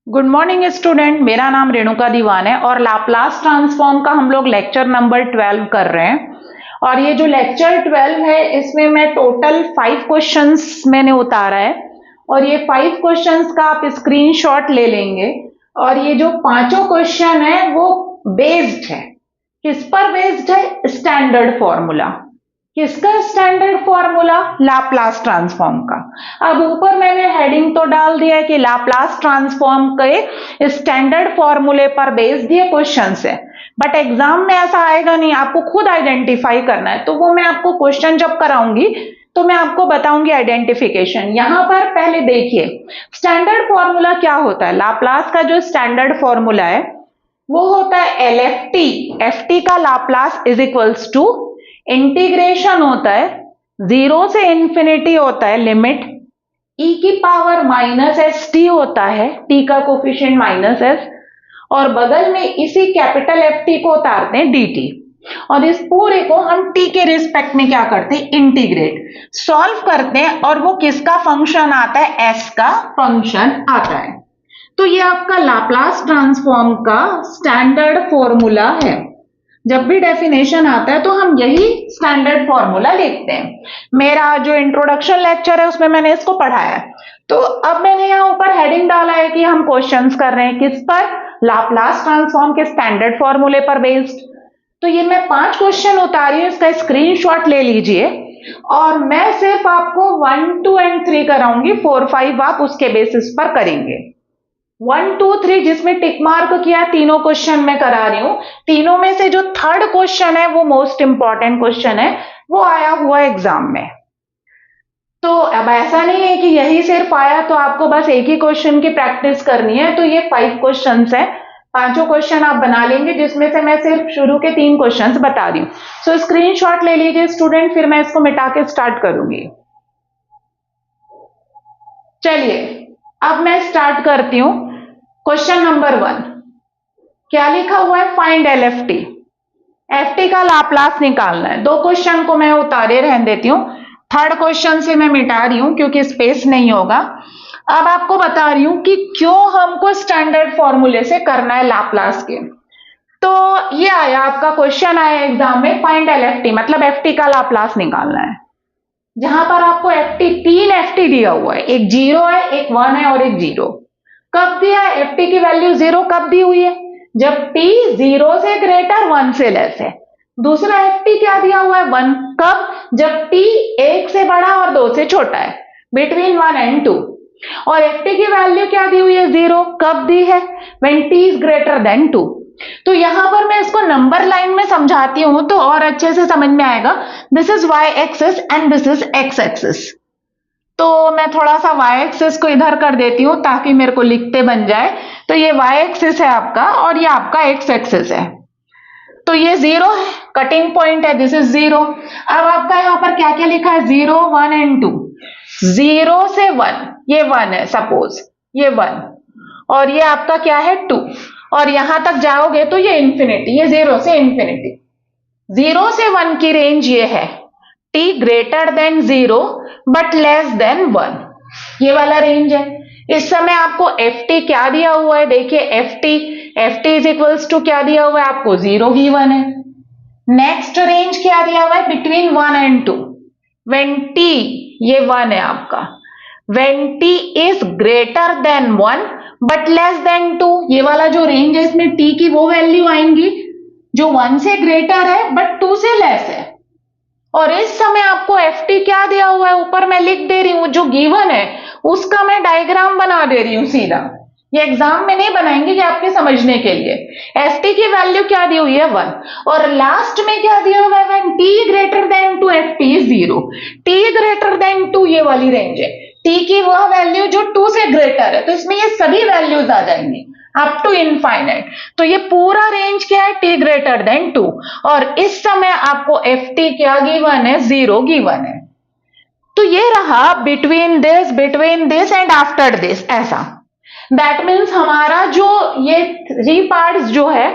Good morning student, मेरा नाम रेणुका दीवान है और लाप्लास ट्रांसफॉर्म का हम लोग लेक्चर नंबर 12 कर रहे हैं। और ये जो लेक्चर 12 है इसमें मैं टोटल 5 क्वेश्चंस मैंने उतारा है और ये 5 क्वेश्चंस का आप स्क्रीनशॉट ले लेंगे। और ये जो पांचों क्वेश्चन है वो बेस्ड है, किस पर बेस्ड है? Standard formula. किसका स्टैंडर्ड फॉर्मूला? लाप्लास ट्रांसफॉर्म का। अब ऊपर मैंने हेडिंग तो डाल दिया है कि लाप्लास ट्रांसफॉर्म के स्टैंडर्ड फॉर्मूले पर बेस्ड ये क्वेश्चन है, बट एग्जाम में ऐसा आएगा नहीं, आपको खुद आइडेंटिफाई करना है। तो वो मैं आपको क्वेश्चन जब कराऊंगी तो मैं आपको बताऊंगी आइडेंटिफिकेशन। यहां पर पहले देखिए स्टैंडर्ड फॉर्मूला क्या होता है। लाप्लास का जो स्टैंडर्ड फॉर्मूला है वो होता है L F T. F T का Laplace is equals to integration होता है, जीरो से इंफिनिटी होता है लिमिट, ई की पावर माइनस एस टी होता है, टी का कोफिशिएंट माइनस एस, और बगल में इसी कैपिटल एफ टी को उतारते हैं डी टी। और इस पूरे को हम टी के रिस्पेक्ट में क्या करते हैं? इंटीग्रेट, सॉल्व करते हैं और वो किसका फंक्शन आता है? एस का फंक्शन आता है। तो ये आपका लाप्लास ट्रांसफॉर्म का स्टैंडर्ड फॉर्मूला है। जब भी डेफिनेशन आता है तो हम यही स्टैंडर्ड फॉर्मूला लिखते हैं। मेरा जो इंट्रोडक्शन लेक्चर है उसमें मैंने इसको पढ़ाया है। तो अब मैंने यहाँ ऊपर हेडिंग डाला है कि हम क्वेश्चंस कर रहे हैं किस पर? लाप्लास ट्रांसफॉर्म के स्टैंडर्ड फॉर्मूले पर बेस्ड। तो ये मैं 5 क्वेश्चन उतारी हूं, इसका स्क्रीनशॉट ले लीजिए और मैं सिर्फ आपको 1, 2 एंड 3 कराऊंगी, 4, 5 आप उसके बेसिस पर करेंगे। 1, 2, 3 जिसमें टिक मार्क किया तीनों क्वेश्चन मैं करा रही हूं। तीनों में से जो थर्ड क्वेश्चन है वो मोस्ट इंपॉर्टेंट क्वेश्चन है, वो आया हुआ एग्जाम में। तो अब ऐसा नहीं है कि यही सिर्फ आया तो आपको बस एक ही क्वेश्चन की प्रैक्टिस करनी है। तो ये 5 क्वेश्चन है, पांचों क्वेश्चन आप बना लेंगे, जिसमें से मैं सिर्फ शुरू के 3 क्वेश्चन बता रही हूँ। सो स्क्रीनशॉट ले लीजिए स्टूडेंट, फिर मैं इसको मिटा के स्टार्ट करूंगी। चलिए अब मैं स्टार्ट करती हूं। क्वेश्चन नंबर 1 क्या लिखा हुआ है? Find L F T. F T का लाप्लास निकालना है। 2 क्वेश्चन को मैं उतारे रहने देती हूँ, थर्ड क्वेश्चन से मैं मिटा रही हूं क्योंकि स्पेस नहीं होगा। अब आपको बता रही हूं कि क्यों हमको स्टैंडर्ड फॉर्मूले से करना है लाप्लास के। तो ये आया आपका क्वेश्चन आया एग्जाम में, फाइंड एल एफ टी, मतलब एफ टी का लाप्लास निकालना है। जहां पर आपको एफ टी, 3 एफ टी दिया हुआ है, एक 0 है, एक 1 है और एक 0। कब दिया है? एफ टी की वैल्यू 0 कब दी हुई है? जब t 0 से ग्रेटर 1 से लेस है। दूसरा एफ टी क्या दिया हुआ है? 1। कब? जब t 1 से बड़ा और 2 से छोटा है, बिटवीन 1 एंड 2। और एफ टी की वैल्यू क्या दी हुई है? 0। कब दी है? When t is greater then 2। तो यहां पर मैं इसको नंबर लाइन में समझाती हूं तो और अच्छे से समझ में आएगा। This is y axis and this is x axis. तो मैं थोड़ा सा y एक्सिस को इधर कर देती हूं ताकि मेरे को लिखते बन जाए। तो ये y एक्सिस है आपका और ये आपका x एक्सिस है। तो ये 0 है, कटिंग पॉइंट है, दिस इज 0। अब आपका यहाँ पर क्या क्या लिखा है? 0, 1 एंड 2। 0 से 1, ये 1 है, सपोज ये 1, और ये आपका क्या है? 2। और यहां तक जाओगे तो ये इंफिनिटी, ये 0 से इंफिनिटी। 0 से 1 की रेंज ये है, t greater than 0 but less than 1, ये वाला रेंज है। इस समय आपको एफ टी क्या दिया हुआ है? देखिए F T is equals to क्या दिया हुआ है आपको? 0 ही 1 है। नेक्स्ट रेंज क्या दिया हुआ है? Between 1 and 2। व्हेन t, ये 1 है आपका, when t is greater then 1 but less than 2, ये वाला जो रेंज है इसमें t की वो वैल्यू आएंगी जो 1 से ग्रेटर है बट 2 से लेस है। और इस समय आपको एफ टी क्या दिया हुआ है? ऊपर मैं लिख दे रही हूं, जो गिवन है उसका मैं डायग्राम बना दे रही हूं सीधा। ये एग्जाम में नहीं बनाएंगे, ये आपके समझने के लिए। एफ टी की वैल्यू क्या दी हुई है? 1। और लास्ट में क्या दिया हुआ है? When t greater than 2 F T is 0। t greater than 2 ये वाली रेंज है, t की वह वैल्यू जो 2 से ग्रेटर है। तो इसमें ये सभी वैल्यूज आ जाएंगी अप टू इनफाइनाइट। तो ये पूरा रेंज क्या है? t greater than 2। और इस समय आपको एफ टी क्या गिवन है? 0 गिवन है। तो ये रहा between this and after this, ऐसा। दैट मीन्स हमारा जो ये 3 पार्ट्स जो है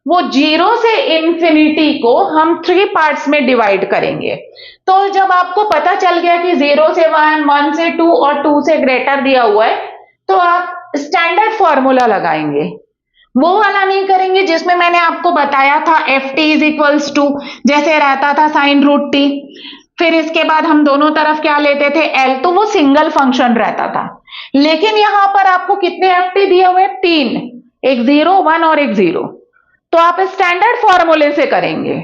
वो 0 से इंफिनिटी को हम 3 पार्ट्स में डिवाइड करेंगे। तो जब आपको पता चल गया कि 0 से 1, 1 से 2 और 2 से ग्रेटर दिया हुआ है, तो आप स्टैंडर्ड फॉर्मूला लगाएंगे, वो वाला नहीं करेंगे जिसमें मैंने आपको बताया था F T is equals to, जैसे रहता था साइन रूट टी, फिर इसके बाद हम दोनों तरफ क्या लेते थे एल, तो वो सिंगल फंक्शन रहता था। लेकिन यहां पर आपको कितने एफ टी दिए हुए, 3, एक 0, 1 और एक 0, तो आप स्टैंडर्ड फॉर्मूले से करेंगे।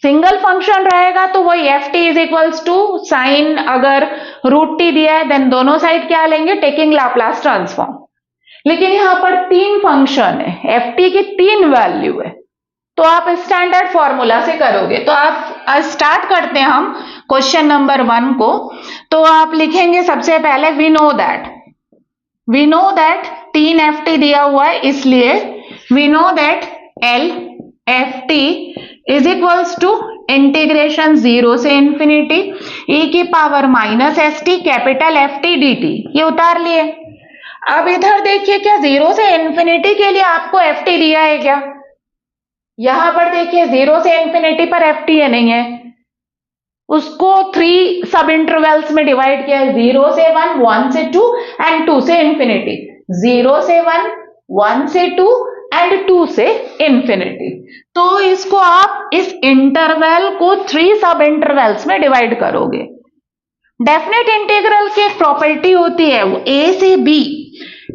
सिंगल फंक्शन रहेगा तो वही F T is equals to sine, अगर रूट टी दिया है देन दोनों साइड क्या लेंगे, टेकिंग लाप्लास ट्रांसफॉर्म। लेकिन यहां पर 3 फंक्शन है, एफ टी की 3 वैल्यू है, तो आप स्टैंडर्ड फॉर्मूला से करोगे। तो आप स्टार्ट करते हैं हम क्वेश्चन नंबर 1 को। तो आप लिखेंगे सबसे पहले we know that 3 F T दिया हुआ है, इसलिए we know that L F T is equals to integration 0 से इंफिनिटी ई की power minus S T capital F T D T, ये उतार लिए। अब इधर देखिए, क्या 0 से इंफिनिटी के लिए आपको एफ टी दिया है क्या? यहां पर देखिए 0 से इंफिनिटी पर एफ टी है, नहीं है, उसको 3 सब इंटरवल्स में डिवाइड किया है, 0 से 1, 1 से 2 एंड 2 से इंफिनिटी। 0 से 1, 1 से 2 एंड 2 से इंफिनिटी। तो इसको आप इस इंटरवल को 3 सब इंटरवल्स में डिवाइड करोगे। डेफिनेट इंटीग्रल की एक प्रॉपर्टी होती है, वो a से b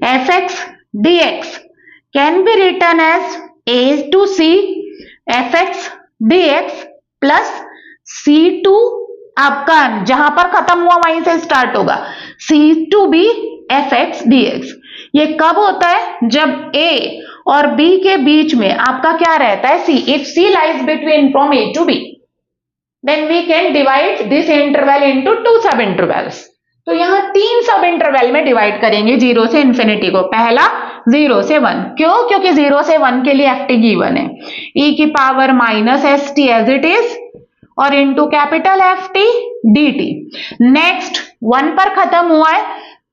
F X D X can be return as a to c F X D X plus c to, आपका जहां पर खत्म हुआ वहीं से स्टार्ट होगा, c to b F X D X. ये कब होता है? जब a और b के बीच में आपका क्या रहता है, c। If c lies between from a to b, then we can divide this interval into 2 सब इंटरवल्स। तो यहां 3 सब इंटरवल में डिवाइड करेंगे 0 से इंफिनिटी को। पहला 0 से 1, क्यों? क्योंकि 0 से 1 के लिए एफ टी गिवन है, e की power minus S T as it is और into capital F T D T. Next 1 पर खत्म हुआ है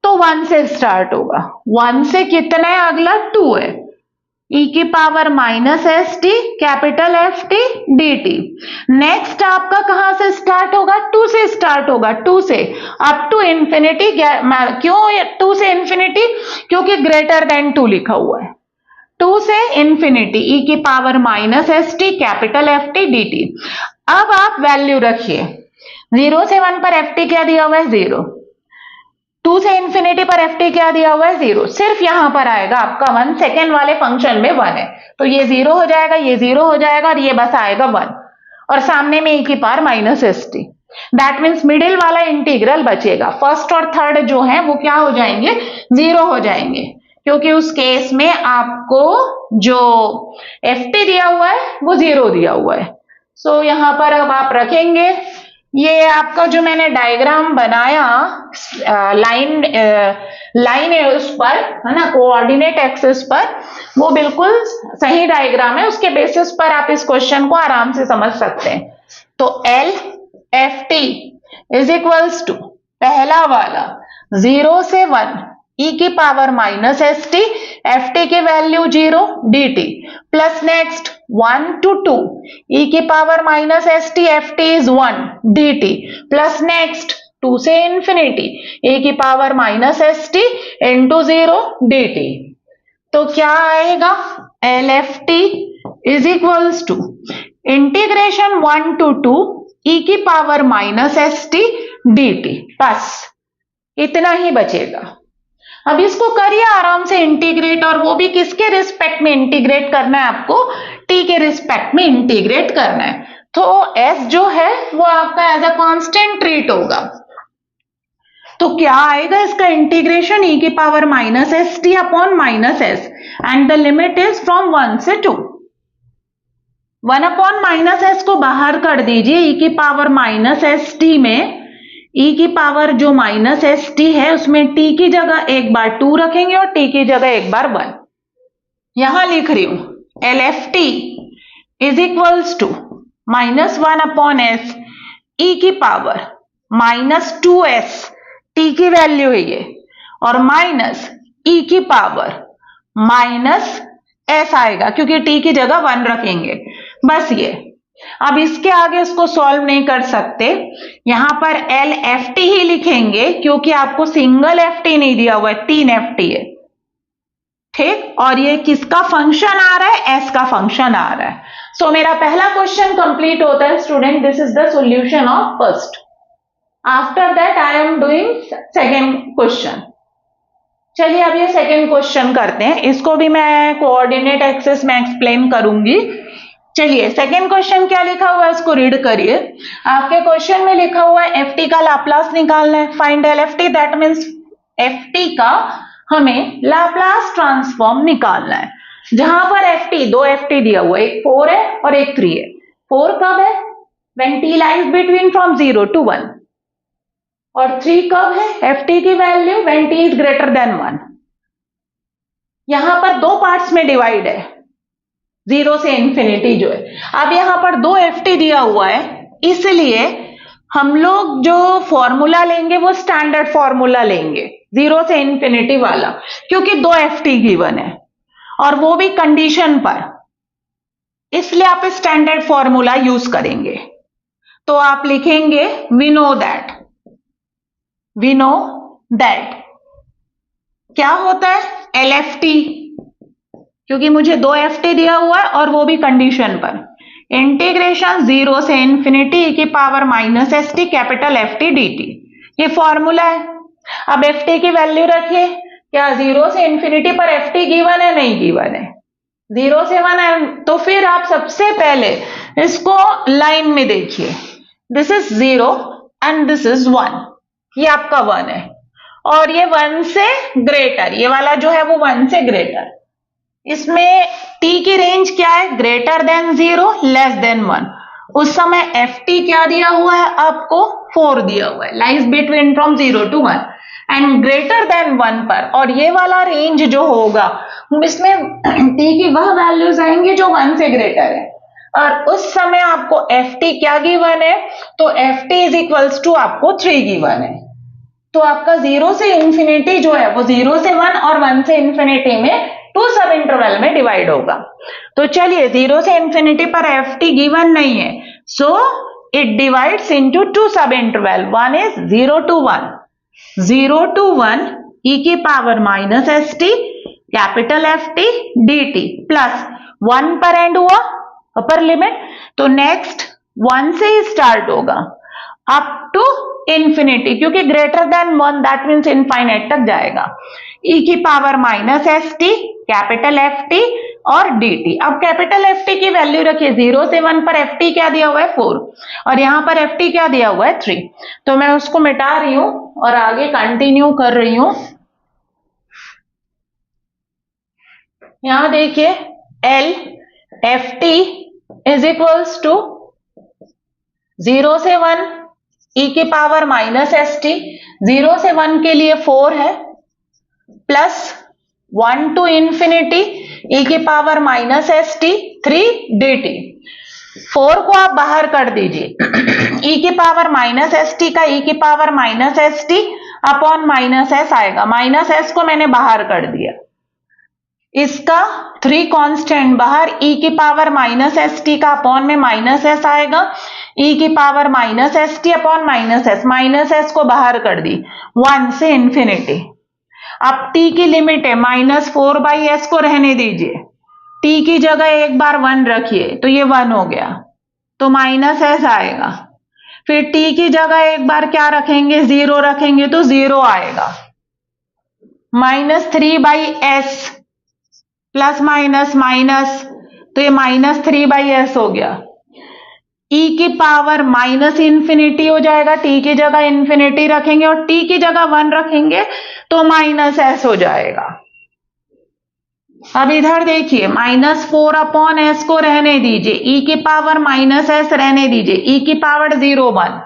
तो 1 से स्टार्ट होगा, 1 से कितना है अगला, 2 है, e की power minus S T capital F T D T. Next आपका कहां से स्टार्ट होगा, 2 से स्टार्ट होगा, 2 से अप टू इंफिनिटी। क्यों 2 से इंफिनिटी? क्योंकि ग्रेटर देन 2 लिखा हुआ है। 2 से इंफिनिटी e की power minus S T capital F T D T. अब आप वैल्यू रखिए, 0 से 1 पर एफ टी क्या दिया हुआ है, 0, 2 से इंफिनिटी पर एफ टी क्या दिया हुआ है, 0, सिर्फ यहां पर आएगा आपका 1, सेकेंड वाले फंक्शन में 1 है, तो ये 0 हो जाएगा, ये 0 हो जाएगा और ये बस आएगा 1, और सामने में e की power minus S T. That means middle वाला इंटीग्रल बचेगा, फर्स्ट और थर्ड जो है वो क्या हो जाएंगे, 0 हो जाएंगे, क्योंकि उस केस में आपको जो एफ टी दिया हुआ है वो 0 दिया हुआ है। सो यहां पर अब आप रखेंगे, ये आपका जो मैंने डायग्राम बनाया लाइन है उस पर, है ना, कोऑर्डिनेट एक्सिस पर, वो बिल्कुल सही डायग्राम है, उसके बेसिस पर आप इस क्वेश्चन को आराम से समझ सकते हैं। तो L F T is equals to पहला वाला 0 से 1 e की power minus S T, F T की value 0 D T, plus next 1 to 2 e की power minus S T F T is 1 D T, plus next 2 से infinity e की power minus S T into 0 D T. तो क्या आएगा, L F T is equals to integration 1 to 2 e की power minus S T D T, बस इतना ही बचेगा। अब इसको करिए आराम से इंटीग्रेट, और वो भी किसके रिस्पेक्ट में इंटीग्रेट करना है आपको, t के रिस्पेक्ट में इंटीग्रेट करना है। तो s जो है वो आपका एज अ कांस्टेंट ट्रीट होगा। तो क्या आएगा इसका इंटीग्रेशन, e की power minus S T upon minus S, and the limit is from 1 से 2। 1 अपॉन माइनस एस को बाहर कर दीजिए, e की पावर माइनस एस टी में e की पावर जो माइनस एस टी है उसमें t की जगह एक बार 2 रखेंगे और t की जगह एक बार 1। यहां लिख रही हूं L F T is equals to minus 1 upon S e की पावर माइनस 2s, t की वैल्यू है ये, और माइनस e की पावर माइनस s आएगा क्योंकि t की जगह 1 रखेंगे, बस ये। अब इसके आगे इसको सॉल्व नहीं कर सकते, यहां पर एल एफ टी ही लिखेंगे क्योंकि आपको सिंगल एफ टी नहीं दिया हुआ है, 3 एफ टी है। ठीक, और ये किसका फंक्शन आ रहा है, एस का फंक्शन आ रहा है। सो मेरा पहला क्वेश्चन कंप्लीट होता है student, this is the solution of first. After that I am doing second question. चलिए अब ये सेकेंड क्वेश्चन करते हैं, इसको भी मैं कोऑर्डिनेट एक्सेस में एक्सप्लेन करूंगी। चलिए सेकेंड क्वेश्चन क्या लिखा हुआ है इसको रीड करिए। आपके क्वेश्चन में लिखा हुआ है एफ टी का लाप्लास निकालना है, find L F T, that means F T का हमें लाप्लास ट्रांसफॉर्म निकालना है। जहां पर एफ टी, दो एफ टी दिया हुआ है, एक 4 है और एक 3 है। 4 कब है, when T lies between from 0 to 1, और 3 कब है, एफ टी की value when T is greater then 1। यहां पर दो पार्ट्स में डिवाइड है, 0 से इंफिनिटी जो है। अब यहां पर दो एफ टी दिया हुआ है, इसलिए हम लोग जो फॉर्मूला लेंगे वो स्टैंडर्ड फॉर्मूला लेंगे, 0 से इंफिनिटी वाला, क्योंकि दो एफ टी गिवन है और वो भी कंडीशन पर, इसलिए आप स्टैंडर्ड फॉर्मूला यूज करेंगे। तो आप लिखेंगे वी नो दैट क्या होता है, एल एफ टी, क्योंकि मुझे दो एफ टी दिया हुआ है और वो भी कंडीशन पर, इंटीग्रेशन 0 से इंफिनिटी e की power minus S T capital F T D T, ये फॉर्मूला है। अब एफ टी की वैल्यू रखिए, क्या 0 से इंफिनिटी पर एफ टी गिवन है, नहीं गिवन है, 0 से 1 है। तो फिर आप सबसे पहले इसको लाइन में देखिए, this is 0 and this is 1, ये आपका 1 है और ये 1 से ग्रेटर, ये वाला जो है वो 1 से ग्रेटर। इसमें t की रेंज क्या है, ग्रेटर देन 0 लेस देन 1। उस समय एफ टी क्या दिया हुआ है आपको, 4 दिया हुआ है, lies between from 0 to 1 and greater than 1 पर, और ये वाला रेंज जो होगा इसमें t की वह वैल्यूज आएंगी जो 1 से ग्रेटर है, और उस समय आपको एफ टी क्या गिवन है, तो F T is equals to आपको 3 गिवन है। तो आपका 0 से इंफिनिटी जो है वो 0 से 1 और 1 से इंफिनिटी में 2 सब इंटरवल में डिवाइड होगा। तो चलिए 0 से इंफिनिटी पर एफ टी गिवन नहीं है, सो इट डिवाइड्स इनटू 2 सब interval, one is 0 to 1, 0 to 1 e की power minus S T capital F T D T plus 1 पर एंड हुआ अपर लिमिट, तो नेक्स्ट 1 से ही स्टार्ट होगा अप टू इंफिनिटी, क्योंकि greater than 1 that means infinite तक जाएगा, e की power minus S T capital F T और डी टी। अब कैपिटल एफ टी की वैल्यू रखिए, 0 से 1 पर एफ टी क्या दिया हुआ है, 4, और यहां पर एफ टी क्या दिया हुआ है, 3। तो मैं उसको मिटा रही हूं और आगे कंटिन्यू कर रही हूं। यहां देखिए L F T is equals to 0 से 1 e की पावर माइनस एस टी, 0 से 1 के लिए 4 है, प्लस 1 टू इंफिनिटी e की power minus S T 3 D T. 4 को आप बाहर कर दीजिए, e की पावर माइनस एस टी का e की power minus S T upon minus S आएगा, माइनस एस को मैंने बाहर कर दिया, इसका 3 कांस्टेंट बाहर, e की पावर माइनस एस टी का अपॉन में माइनस एस आएगा, e की power minus S T upon minus S को बाहर कर दी, 1 से इंफिनिटी। अब t की लिमिट है -4/s को रहने दीजिए, t की जगह एक बार 1 रखिए तो ये 1 हो गया, तो माइनस एस आएगा। फिर t की जगह एक बार क्या रखेंगे, 0 रखेंगे तो 0 आएगा, -3/s प्लस माइनस माइनस, तो ये -3/s हो गया। e की पावर माइनस इंफिनिटी हो जाएगा, t की जगह इंफिनिटी रखेंगे और t की जगह 1 रखेंगे तो माइनस एस हो जाएगा। अब इधर देखिए -4/s को रहने दीजिए, e की पावर माइनस एस रहने दीजिए, e की पावर 0 1,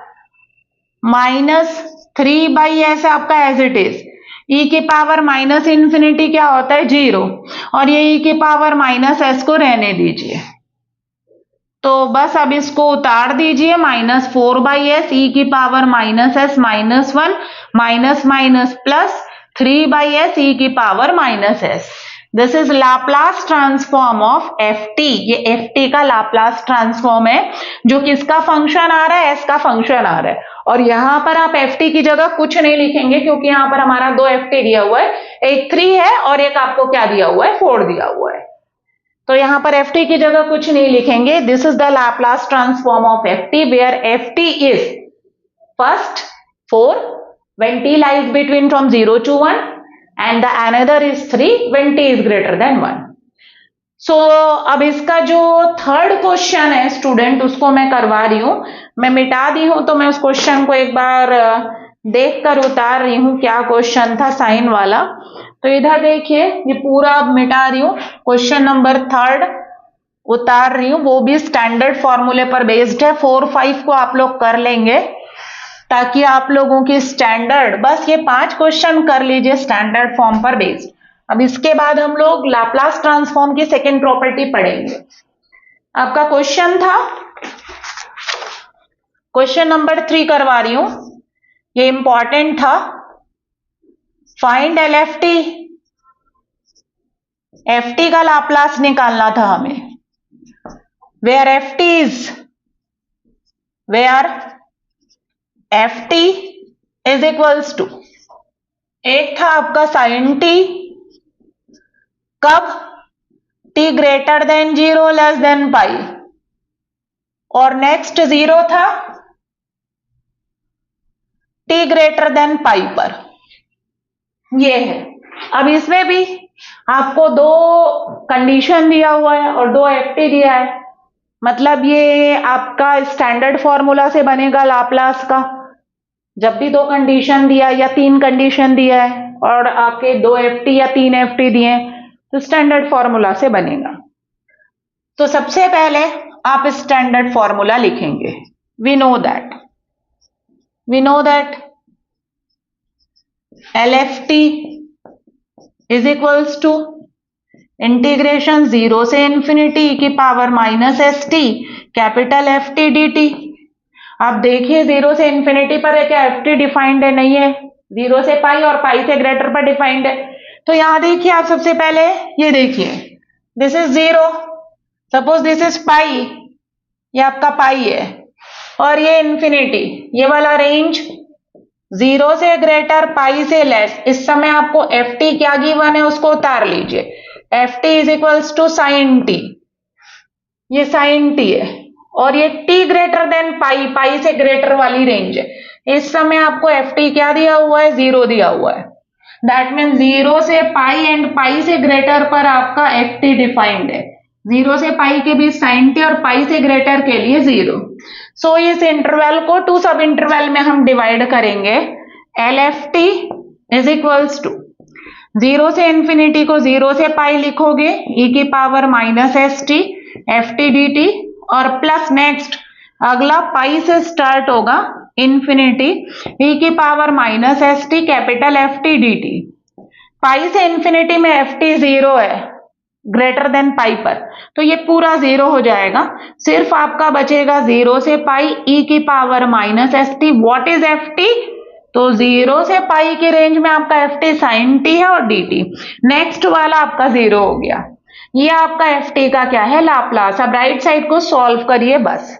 -3/s आपका एज इट इज, e की पावर माइनस इंफिनिटी क्या होता है, 0, और ये e की पावर माइनस एस को रहने दीजिए। तो बस अब इसको उतार दीजिए, -4/s e की power minus S -1 minus minus plus 3/s e की power minus S, this is Laplace transform of F T. ये एफ टी का लाप्लास ट्रांसफॉर्म है, जो किसका फंक्शन आ रहा है, एस का फंक्शन आ रहा है। और यहां पर आप एफ टी की जगह कुछ नहीं लिखेंगे, क्योंकि यहां पर हमारा दो एफ टी दिया हुआ है, एक 3 है और एक आपको क्या दिया हुआ है, 4 दिया हुआ है। तो यहां पर एफ टी की जगह कुछ नहीं लिखेंगे। This is the Laplace transform of F T where F T is first 4 when t lies between from 0 to 1 and the another is 3 when t is greater than 1. So अब इसका जो third question है student, उसको मैं करवा रही हूं। मैं मिटा दी हूं, तो मैं उस क्वेश्चन को एक बार देख कर उतार रही हूं, क्या क्वेश्चन था साइन वाला। तो इधर देखिए, ये पूरा मिटा रही हूं, क्वेश्चन नंबर थर्ड उतार रही हूं, वो भी स्टैंडर्ड फॉर्मूले पर बेस्ड है। 4, 5 को आप लोग कर लेंगे, ताकि आप लोगों की स्टैंडर्ड, बस ये 5 क्वेश्चन कर लीजिए स्टैंडर्ड फॉर्म पर बेस्ड। अब इसके बाद हम लोग लाप्लास ट्रांसफॉर्म की सेकेंड प्रॉपर्टी पढ़ेंगे। आपका क्वेश्चन था, क्वेश्चन नंबर 3 करवा रही हूं, ये इंपॉर्टेंट था। Find L F T, F T का लाप्लास निकालना था हमें। Where F T is, where F T is equals to, एक था आपका साइन टी, कब, T greater than 0 less than pi, और नेक्स्ट 0 था टी ग्रेटर देन पाई पर। ये है। अब इसमें भी आपको दो कंडीशन दिया हुआ है और दो एफ टी दिया है, मतलब ये आपका स्टैंडर्ड फॉर्मूला से बनेगा लाप्लास का। जब भी दो कंडीशन दिया या 3 कंडीशन दिया है और आपके 2 एफ टी या 3 एफ टी दिए, तो स्टैंडर्ड फॉर्मूला से बनेगा। तो सबसे पहले आप स्टैंडर्ड फॉर्मूला लिखेंगे। We know that L F T is equals to integration 0 से इंफिनिटी की power minus S T capital F T D T. आप देखिए 0 से इंफिनिटी पर है, क्या एफ टी डिफाइंड है? नहीं है। 0 से पाई और पाई से ग्रेटर पर डिफाइंड है। तो यहां देखिए आप सबसे पहले ये देखिए, this is 0, suppose this is pi, ये आपका पाई है, और ये इंफिनिटी, ये वाला रेंज 0 से ग्रेटर पाई से लेस। इस समय आपको एफ टी क्या गिवन है उसको उतार लीजिए। F T is equals to sine T, ये साइन टी है, और ये T greater than pi, pi से ग्रेटर वाली रेंज है। इस समय आपको एफ टी क्या दिया हुआ है? 0 दिया हुआ है। दैट मीन 0 से पाई एंड पाई से ग्रेटर पर आपका एफ टी डिफाइंड है। 0 से पाई के बीच साइन टी और पाई से ग्रेटर के लिए 0। सो इस इंटरवल को 2 सब इंटरवल में हम डिवाइड करेंगे। L F T is equals to 0 से इंफिनिटी को 0 से पाई लिखोगे, ई की power minus S T F T D T, और प्लस नेक्स्ट अगला पाई से स्टार्ट होगा इंफिनिटी, ई की power minus S T capital F T D T. Pi से इंफिनिटी में एफ टी 0 है ग्रेटर देन पाई पर, तो ये पूरा 0 हो जाएगा। सिर्फ आपका बचेगा 0 से पाई ई की power minus S T. What is F T? तो 0 से पाई के रेंज में आपका एफ टी साइन टी है और डी टी। नेक्स्ट वाला आपका 0 हो गया। ये आपका एफ टी का क्या है? लाप्लास। अब राइट साइड को सॉल्व करिए बस।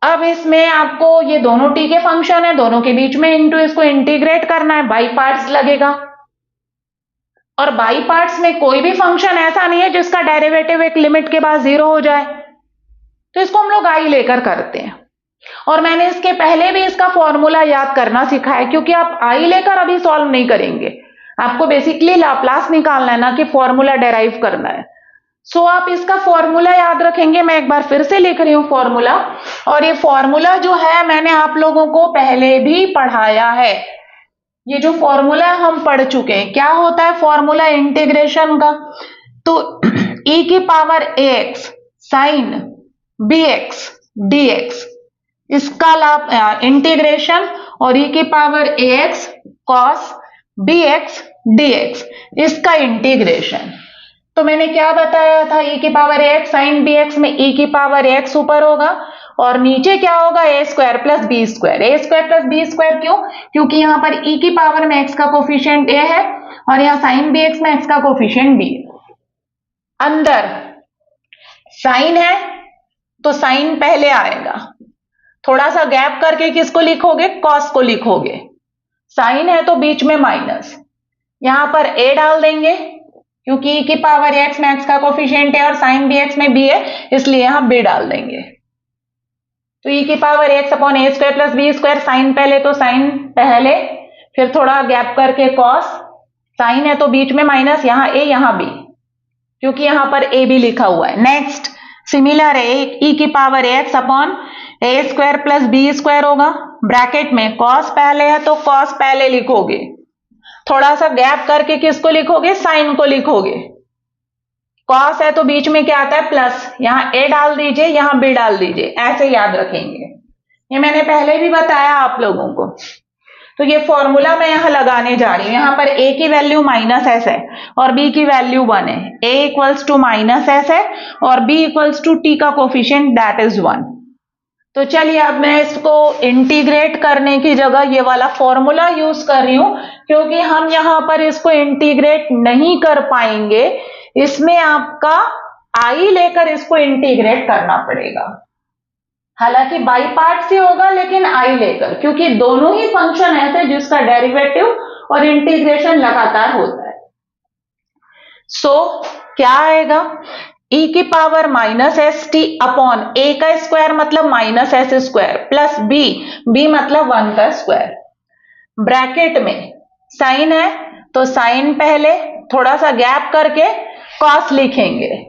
अब इसमें आपको ये दोनों टी के फंक्शन है, दोनों के बीच में इंटू इसको इंटीग्रेट करना है, बाई पार्ट्स लगेगा। और बाई पार्ट्स में कोई भी फंक्शन ऐसा नहीं है जिसका डेरिवेटिव एक लिमिट के बाद 0 हो जाए, तो इसको हम लोग आई लेकर करते हैं। और मैंने इसके पहले भी इसका फॉर्मूला याद करना सिखाया, क्योंकि आप आई लेकर अभी सॉल्व नहीं करेंगे, आपको बेसिकली लाप्लास निकालना है, ना कि फॉर्मूला डेराइव करना है। सो आप इसका फॉर्मूला याद रखेंगे। मैं एक बार फिर से लिख रही हूं फॉर्मूला, और ये फॉर्मूला जो है मैंने आप लोगों को पहले भी पढ़ाया है। ये जो फॉर्मूला हम पढ़ चुके हैं, क्या होता है फॉर्मूला इंटीग्रेशन का? तो e की power ax sine bx dx, इसका इंटीग्रेशन, और e की power ax cos bx dx, इसका इंटीग्रेशन। तो मैंने क्या बताया था? e की पावर ax साइन bx में e की पावर ax ऊपर होगा और नीचे क्या होगा? a square plus B square. A square plus B square क्यों? क्योंकि यहां पर e की पावर में x का कोफिशिएंट a है और यहाँ साइन बी एक्स में एक्स का कोफिशिएंट बी है। अंदर साइन है तो साइन पहले आएगा, थोड़ा सा गैप करके किसको लिखोगे, कॉस को लिखोगे। साइन है तो बीच में माइनस, यहां पर ए डाल देंगे क्योंकि e की पावर एक्स में एक्स का कोफिशिएंट है और साइन बी एक्स में बी है, इसलिए यहां बी डाल देंगे। तो e की power X upon A square plus B square, sine पहले तो साइन पहले, फिर थोड़ा गैप करके कॉस, साइन है तो बीच में माइनस, यहां ए यहां बी, क्योंकि यहां पर ए बी लिखा हुआ है। नेक्स्ट सिमिलर है, e की power X upon A square plus B square होगा, ब्रैकेट में कॉस पहले है तो कॉस पहले लिखोगे, थोड़ा सा गैप करके किसको लिखोगे, साइन को लिखोगे। कॉस है तो बीच में क्या आता है, प्लस, यहां ए डाल दीजिए यहां बी डाल दीजिए, ऐसे याद रखेंगे। ये मैंने पहले भी बताया आप लोगों को। तो ये फॉर्मूला मैं यहां लगाने जा रही हूं। यहां पर a की वैल्यू माइनस एस है और b की वैल्यू 1 है। a equals to minus S है और b इक्वल्स टू t का कोफिशिएंट दैट इज 1। तो चलिए अब मैं इसको इंटीग्रेट करने की जगह ये वाला फॉर्मूला यूज कर रही हूं, क्योंकि हम यहां पर इसको इंटीग्रेट नहीं कर पाएंगे, इसमें आपका आई लेकर इसको इंटीग्रेट करना पड़ेगा। हालांकि बाई पार्ट से होगा लेकिन आई लेकर, क्योंकि दोनों ही फंक्शन ऐसे जिसका डेरिवेटिव और इंटीग्रेशन लगातार होता है। सो क्या आएगा, e की power minus S T upon A का स्क्वायर मतलब minus S square plus B मतलब 1 का स्क्वायर, ब्रैकेट में साइन है तो साइन पहले, थोड़ा सा गैप करके कॉस लिखेंगे।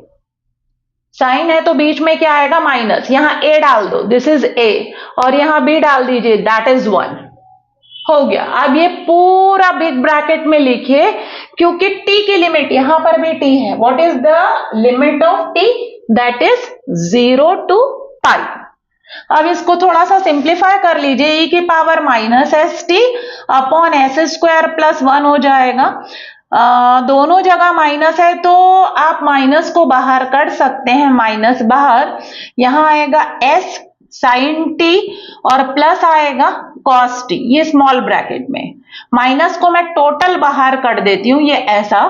साइन है तो बीच में क्या आएगा, माइनस, यहां ए डाल दो, दिस इज ए, और यहां बी डाल दीजिए दैट इज 1। हो गया। अब ये पूरा बिग ब्रैकेट में लिखिए, क्योंकि t की लिमिट यहां पर भी t है। What is the limit of t, that is 0 to pi. अब इसको थोड़ा सा सिंप्लीफाई कर लीजिए, e की power minus S T upon S square plus 1 हो जाएगा। दोनों जगह माइनस है तो आप माइनस को बाहर कर सकते हैं, माइनस बाहर, यहां आएगा s साइन टी और प्लस आएगा कॉस टी, ये स्मॉल ब्रैकेट में। माइनस को मैं टोटल बाहर कर देती हूं, ये ऐसा,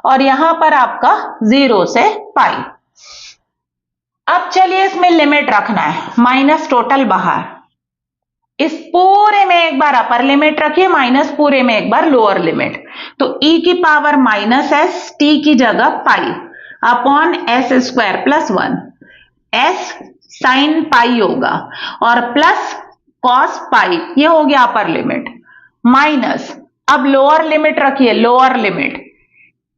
और यहां पर आपका 0 से पाई। अब चलिए इसमें लिमिट रखना है, माइनस टोटल बाहर, इस पूरे में एक बार अपर लिमिट रखिए, माइनस पूरे में एक बार लोअर लिमिट। तो e की पावर माइनस एस टी की जगह pi upon S square plus 1, S sine pi होगा और प्लस कॉस पाई, ये हो गया अपर लिमिट, माइनस, अब लोअर लिमिट रखिए, लोअर लिमिट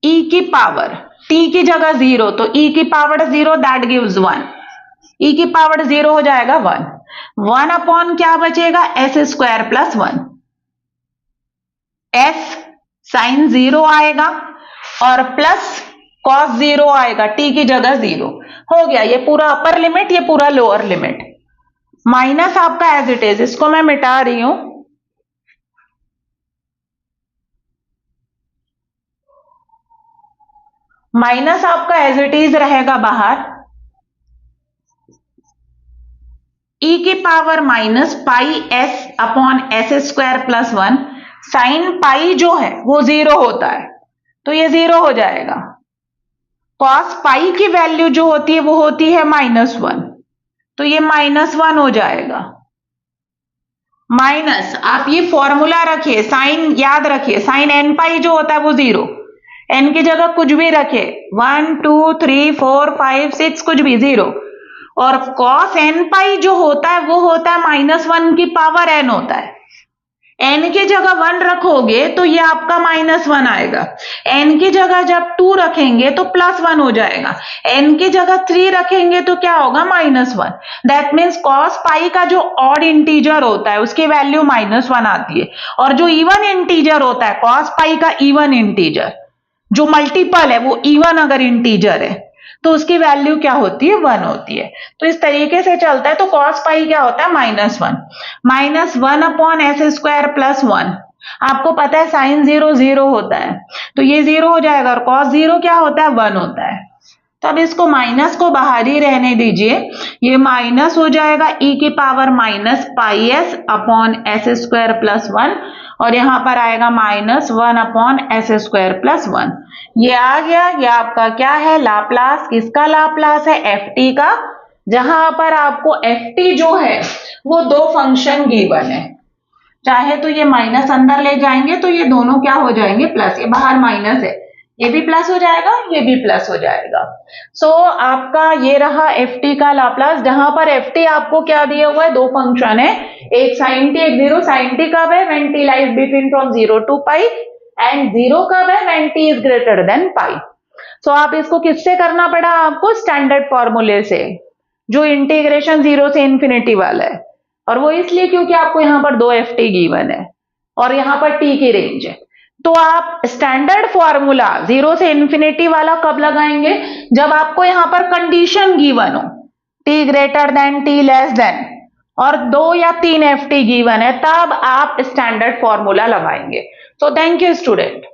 e की पावर t की जगह 0 तो e की पावर 0 दैट गिव्स 1, e की पावर 0 हो जाएगा 1 अपॉन क्या बचेगा, S square plus 1, S sign 0 आएगा और प्लस कॉस 0 आएगा, t की जगह 0 हो गया। ये पूरा अपर लिमिट, ये पूरा लोअर लिमिट, माइनस आपका एज इट इज, इसको मैं मिटा रही हूं। माइनस आपका एज इट इज रहेगा बाहर, e की power minus pi S upon S square plus 1, sine pi जो है वो 0 होता है तो ये 0 हो जाएगा। कॉस पाई की वैल्यू जो होती है वो होती है -1, तो ये -1 हो जाएगा। माइनस, आप ये फॉर्मूला रखिए, साइन याद रखिए, साइन एन पाई जो होता है वो 0, एन की जगह कुछ भी रखे, 1 2 3 4 5 6 कुछ भी 0, और कॉस एन पाई जो होता है वो होता है -1 की पावर एन होता है। एन की जगह 1 रखोगे तो ये आपका -1 आएगा, एन की जगह जब 2 रखेंगे तो +1 हो जाएगा, एन की जगह 3 रखेंगे तो क्या होगा, -1। दैट मीन्स कॉस पाई का जो ऑड इंटीजर होता है उसकी वैल्यू -1 आती है, और जो इवन इंटीजर होता है कॉस पाई का इवन इंटीजर जो मल्टीपल है वो इवन अगर इंटीजर है तो उसकी वैल्यू क्या होती है, 1 होती है। तो इस तरीके से चलता है। तो कॉस पाई क्या होता है, -1 -1 अपॉन एस स्क्वायर प्लस 1, आपको पता है साइन 0 0 होता है तो ये 0 हो जाएगा, और कॉस 0 क्या होता है, 1 होता है। तो अब इसको माइनस को बाहर ही रहने दीजिए, ये माइनस हो जाएगा e की power minus pi S upon S square plus 1 और यहाँ पर आएगा minus 1 upon S square plus 1। ये आ गया, ये आपका क्या है लाप्लास, किसका लाप्लास है एफ टी का, जहां पर आपको एफ टी जो है वो दो फंक्शन गिवन है, चाहे तो ये माइनस अंदर ले जाएंगे तो ये दोनों क्या हो जाएंगे प्लस, ये बाहर माइनस है, ये भी प्लस हो जाएगा, ये भी प्लस हो जाएगा। सो आपका ये रहा एफ टी का लाप्लास, जहां पर एफ टी आपको क्या दिया हुआ है, दो फंक्शन है, एक साइन टी एक जीरो। साइन टी कब है, when T lies between from 0 to pi, and zero कब है, when T is greater than pi. So आप इसको किससे करना पड़ा आपको, स्टैंडर्ड फॉर्मूले से, जो इंटीग्रेशन 0 से इंफिनिटी वाला है, और वो इसलिए क्योंकि आपको यहां पर दो एफ टी गिवन है और यहां पर टी की रेंज है। तो आप स्टैंडर्ड फॉर्मूला 0 से इंफिनिटी वाला कब लगाएंगे, जब आपको यहां पर कंडीशन गिवन हो, T greater then T less than, और 2 या 3 एफ टी गिवन है, तब आप स्टैंडर्ड फॉर्मूला लगाएंगे। So thank you student.